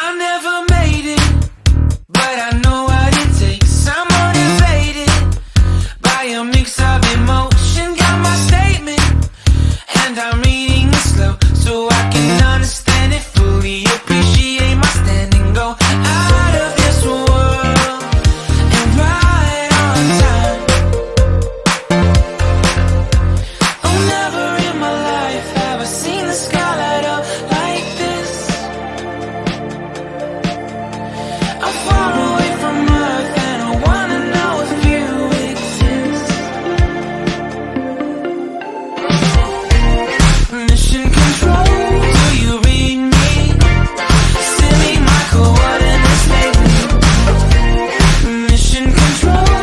I never made it, but I know what it takes. I'm motivated by a mix of emotion. Got my statement, and I'm reading it slow so I can understand it fully. Appreciate my stand and go out of this world and right on time. Oh, never in my life have I seen the sky light up like this. I'm far away from Earth and I wanna know if you exist. Mission control, do you read me? Send me my coordinates lately. Mission control,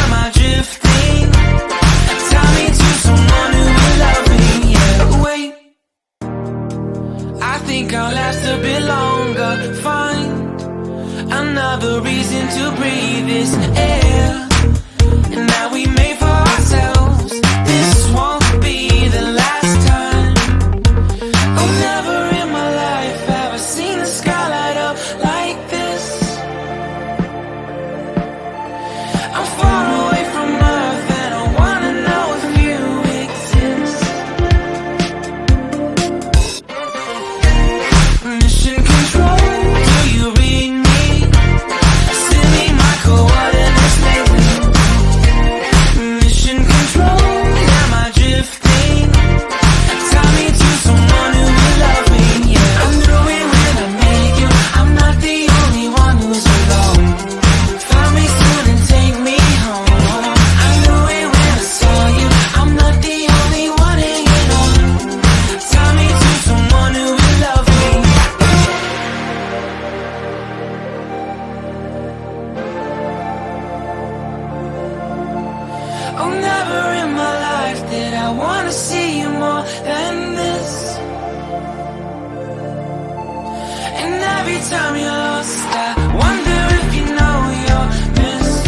am I drifting? Tie me to someone who will love me. Yeah, wait, I think I'll last a bit longer. Find another reason to breathe this air, and that we made for ourselves. This won't be the last time. Oh, never in my life have I seen the sky light up like this. I'm far away from Earth and I wanna know if you exist. Mission control, do you read me? Send me my coordinates lately. Mission control, am I drifting? Tie me to someone who will love me. Yeah, I knew it when I met you. I'm not the only one who's alone. Find me soon and take me home. I knew it when I saw you. I'm not the only one hanging on. Tie me to someone who will love me. Oh, never in my life did I wanna see you more than this. And every time you're lost, I wonder if you know you're missed.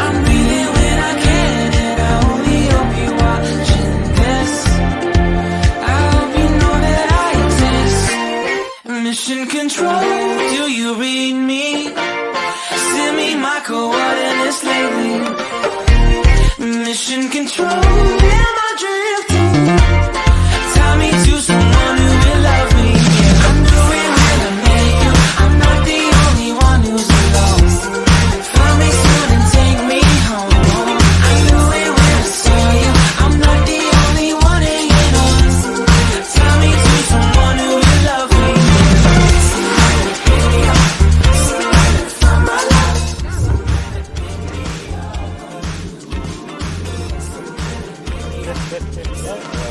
I'm breathing when I can, and I only hope you're watching this. I hope you know that I exist. Mission control, do you read me? Send me my coordinates lately. Mission control, am I drifting? Tie me to someone who will love me. Yeah, I knew it when I met you. I'm not the only one who's alone. Find me soon and take me home. I knew it when I saw you. I'm not the only one hanging on. Tie me to someone who will love me.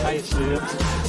开始。